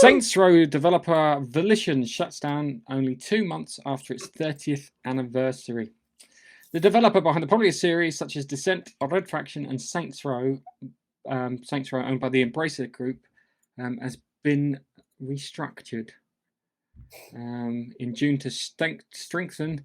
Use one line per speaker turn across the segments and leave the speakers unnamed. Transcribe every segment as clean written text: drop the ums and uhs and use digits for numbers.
Saints Row developer Volition shuts down only 2 months after its 30th anniversary. The developer behind the popular series such as Descent, Red Faction, and Saints Row, owned by the Embracer Group, has been restructured in June to strengthen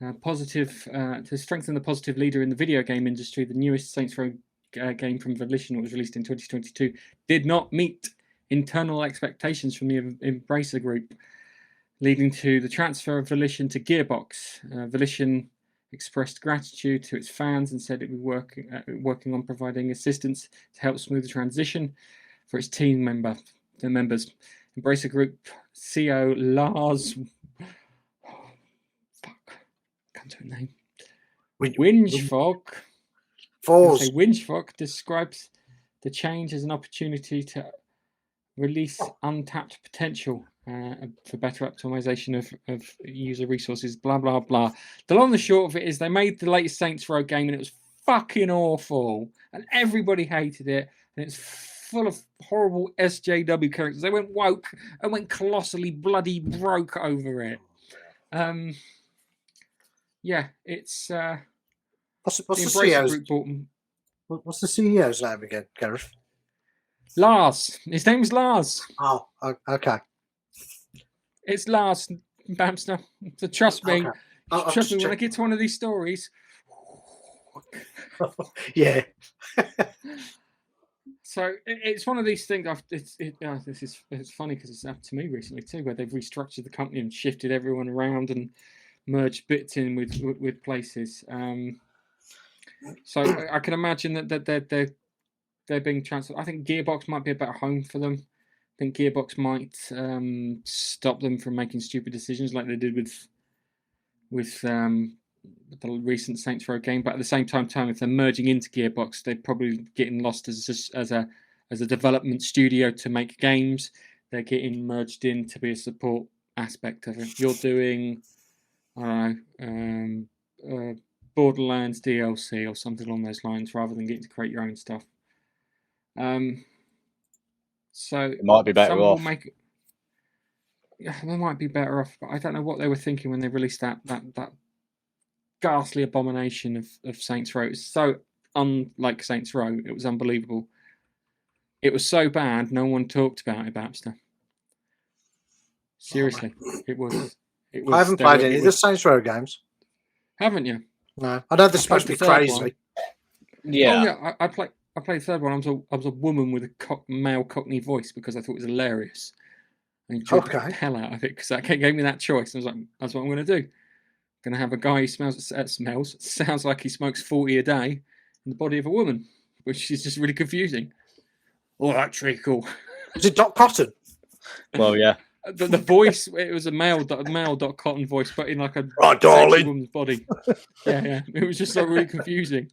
the positive leader in the video game industry. The newest Saints Row game from Volition, that was released in 2022, did not meet internal expectations from the Embracer Group, leading to the transfer of Volition to Gearbox. Volition expressed gratitude to its fans and said it would be working on providing assistance to help smooth the transition for its team members. Embracer Group CEO Lars Wingefog describes the change as an opportunity to release untapped potential for better optimization of user resources, blah, blah, blah. The long and the short of it is they made the latest Saints Row game and it was fucking awful. And everybody hated it. And it's full of horrible SJW characters. They went woke and went colossally bloody broke over it. Yeah, it's...
What's the CEO's? What's the CEO's name again, Gareth?
Lars. His name's Lars.
Oh, okay.
It's Lars Bamster. So trust me.
Okay.
Trust me, when I get to one of these stories.
Yeah.
So it's one of these things. It's funny because it's happened to me recently too, where they've restructured the company and shifted everyone around and merged bits in with places. So I can imagine that they're being transferred. I think Gearbox might be a better home for them. I think Gearbox might stop them from making stupid decisions like they did with the recent Saints Row game. But at the same time, if they're merging into Gearbox, they're probably getting lost as a development studio to make games. They're getting merged in to be a support aspect of it. You're doing, I don't know, Borderlands DLC or something along those lines, rather than getting to create your own stuff. So
it might be better off.
They might be better off, but I don't know what they were thinking when they released that ghastly abomination of Saints Row. It's so unlike Saints Row. It was unbelievable. It was so bad, no one talked about it, Babster. Seriously, it was.
I haven't played any of the Saints Row games.
Haven't you?
No, I know they're supposed to be crazy.
Yeah. Oh, yeah, I played the third one. I was a woman with a male Cockney voice because I thought it was hilarious. I enjoyed the hell out of it because that gave me that choice. I was like, that's what I'm going to do. I'm going to have a guy who sounds like he smokes 40 a day in the body of a woman, which is just really confusing. Oh, that's really cool.
Is it Doc Cotton?
Well, yeah.
The voice, it was a male Doc Cotton voice, but in like a woman's body. Yeah. It was just like really confusing.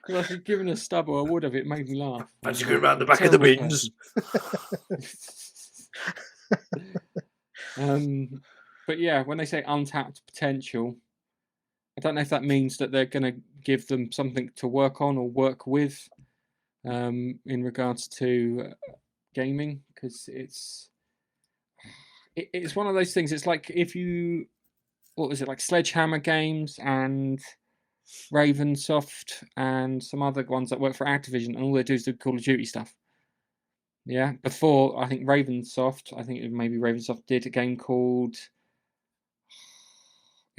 If I could given a stubble, I would have. It made me laugh.
As you go around the back of the bins.
But yeah, when they say untapped potential, I don't know if that means that they're going to give them something to work on or work with in regards to gaming, because it's one of those things. It's like like Sledgehammer Games and Ravensoft and some other ones that work for Activision, and all they do is do Call of Duty stuff. Yeah, before I think Ravensoft did a game called,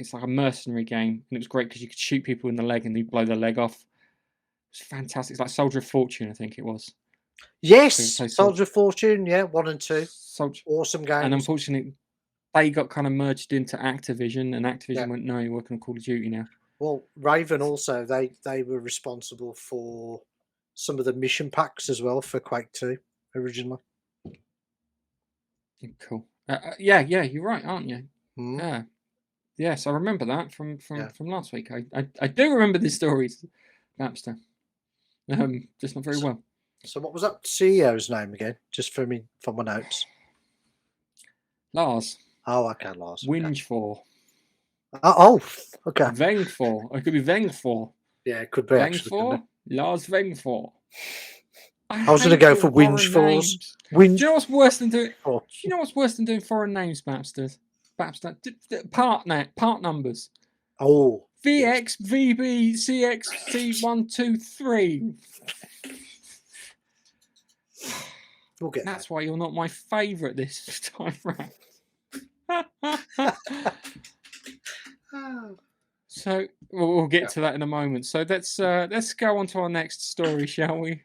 it's like a mercenary game, and it was great because you could shoot people in the leg and they'd blow their leg off. It was fantastic. It's like Soldier of Fortune, I think it was.
Yes, Soldier of Fortune, yeah, 1 and 2. Awesome games.
And unfortunately, they got kind of merged into Activision, and Activision went, no, you're working on Call of Duty now.
Well, Raven also, they were responsible for some of the mission packs as well for Quake 2 originally.
Cool. Yeah, you're right, aren't you?
Mm.
Yeah. Yes, I remember that from last week. I do remember these stories, Napster. Just not very well.
So what was that CEO's name again? Just for me, from my notes.
Lars.
Oh, okay, Lars.
Wingefog.
Oh, okay.
Vengefog. It could be Vengefog.
Yeah, it could be.
Vengefog. Lars Vengefog.
I was going to go for Wingefors.
Do you know what's worse than doing?
Oh.
Do you know what's worse than doing foreign names, Babster? Part numbers.
Oh.
VX, VB, CX, C123.
We'll get
That's why you're not my favourite this time round. So we'll get to that in a moment. So let's go on to our next story, shall we?